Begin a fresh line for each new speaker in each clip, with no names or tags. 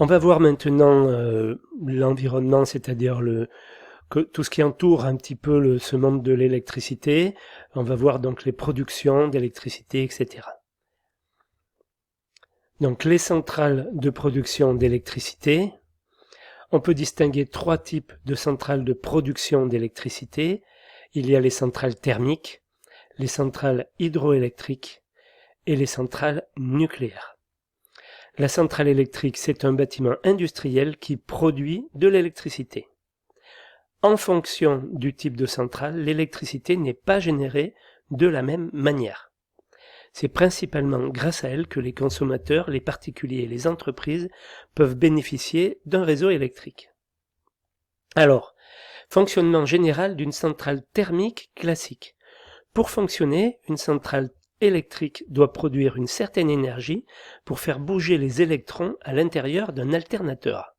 On va voir maintenant l'environnement, c'est-à-dire tout ce qui entoure un petit peu ce monde de l'électricité. On va voir donc les productions d'électricité, etc. Donc les centrales de production d'électricité. On peut distinguer 3 types de centrales de production d'électricité. Il y a les centrales thermiques, les centrales hydroélectriques et les centrales nucléaires. La centrale électrique, c'est un bâtiment industriel qui produit de l'électricité. En fonction du type de centrale, l'électricité n'est pas générée de la même manière. C'est principalement grâce à elle que les consommateurs, les particuliers et les entreprises peuvent bénéficier d'un réseau électrique. Alors, fonctionnement général d'une centrale thermique classique. Pour fonctionner, une centrale électrique doit produire une certaine énergie pour faire bouger les électrons à l'intérieur d'un alternateur.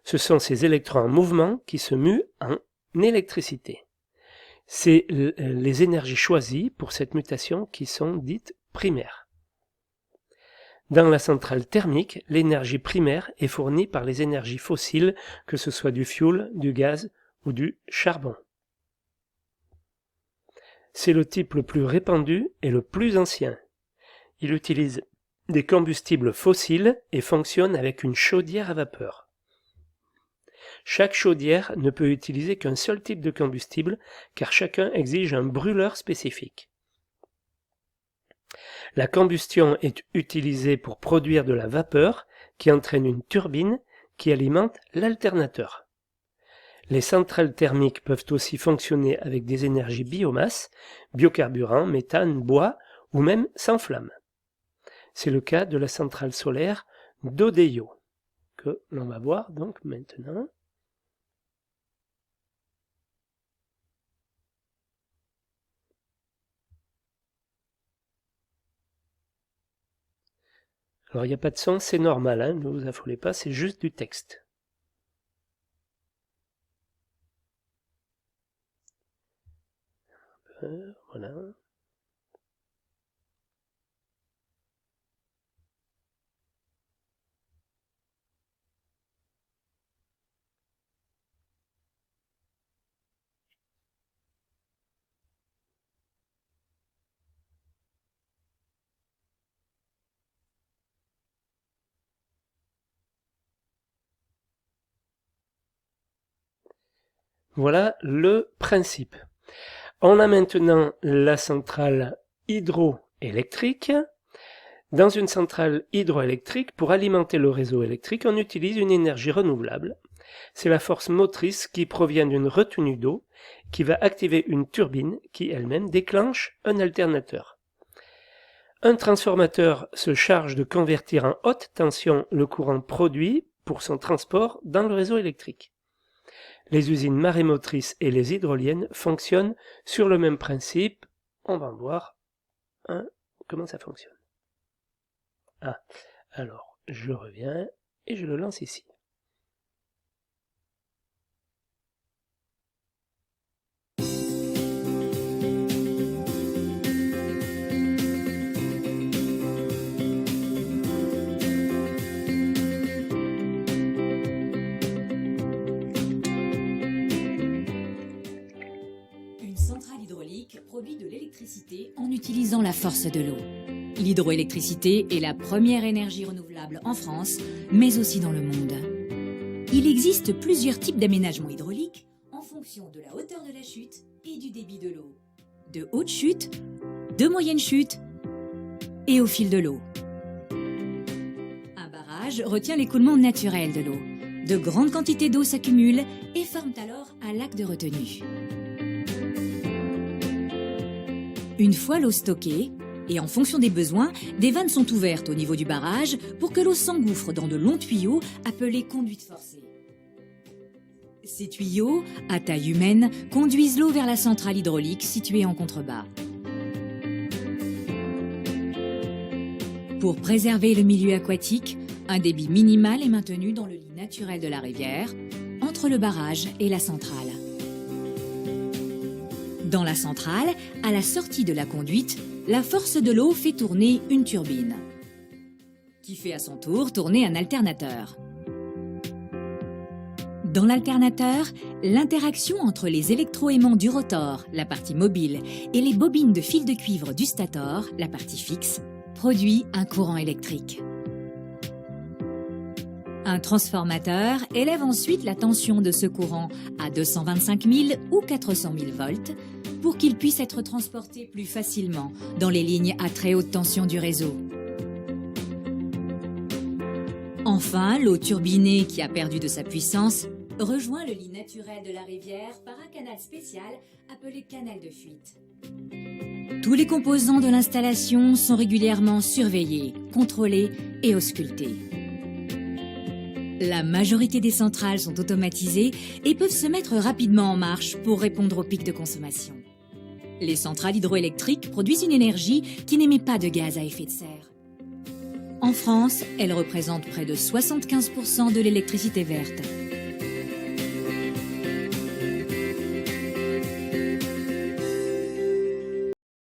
Ce sont ces électrons en mouvement qui se muent en électricité. C'est les énergies choisies pour cette mutation qui sont dites primaires. Dans la centrale thermique, l'énergie primaire est fournie par les énergies fossiles, que ce soit du fioul, du gaz ou du charbon. C'est le type le plus répandu et le plus ancien. Il utilise des combustibles fossiles et fonctionne avec une chaudière à vapeur. Chaque chaudière ne peut utiliser qu'un seul type de combustible car chacun exige un brûleur spécifique. La combustion est utilisée pour produire de la vapeur qui entraîne une turbine qui alimente l'alternateur. Les centrales thermiques peuvent aussi fonctionner avec des énergies biomasse, biocarburants, méthane, bois ou même sans flamme. C'est le cas de la centrale solaire d'Odeyo, que l'on va voir donc maintenant. Alors il n'y a pas de son, c'est normal, hein, ne vous affolez pas, c'est juste du texte. Voilà. Voilà le principe. On a maintenant la centrale hydroélectrique. Dans une centrale hydroélectrique, pour alimenter le réseau électrique, on utilise une énergie renouvelable. C'est la force motrice qui provient d'une retenue d'eau qui va activer une turbine qui elle-même déclenche un alternateur. Un transformateur se charge de convertir en haute tension le courant produit pour son transport dans le réseau électrique. Les usines marémotrices et les hydroliennes fonctionnent sur le même principe. On va voir comment ça fonctionne. Alors, je reviens et je le lance ici.
Produit de l'électricité en utilisant la force de l'eau. L'hydroélectricité est la première énergie renouvelable en France, mais aussi dans le monde. Il existe plusieurs types d'aménagements hydrauliques en fonction de la hauteur de la chute et du débit de l'eau. De haute chute, de moyenne chute et au fil de l'eau. Un barrage retient l'écoulement naturel de l'eau. De grandes quantités d'eau s'accumulent et forment alors un lac de retenue. Une fois l'eau stockée, et en fonction des besoins, des vannes sont ouvertes au niveau du barrage pour que l'eau s'engouffre dans de longs tuyaux appelés conduites forcées. Ces tuyaux, à taille humaine, conduisent l'eau vers la centrale hydraulique située en contrebas. Pour préserver le milieu aquatique, un débit minimal est maintenu dans le lit naturel de la rivière, entre le barrage et la centrale. Dans la centrale, à la sortie de la conduite, la force de l'eau fait tourner une turbine, qui fait à son tour tourner un alternateur. Dans l'alternateur, l'interaction entre les électroaimants du rotor, la partie mobile, et les bobines de fil de cuivre du stator, la partie fixe, produit un courant électrique. Un transformateur élève ensuite la tension de ce courant à 225 000 ou 400 000 volts pour qu'il puisse être transporté plus facilement dans les lignes à très haute tension du réseau. Enfin, l'eau turbinée qui a perdu de sa puissance rejoint le lit naturel de la rivière par un canal spécial appelé canal de fuite. Tous les composants de l'installation sont régulièrement surveillés, contrôlés et auscultés. La majorité des centrales sont automatisées et peuvent se mettre rapidement en marche pour répondre aux pics de consommation. Les centrales hydroélectriques produisent une énergie qui n'émet pas de gaz à effet de serre. En France, elles représentent près de 75% de l'électricité verte.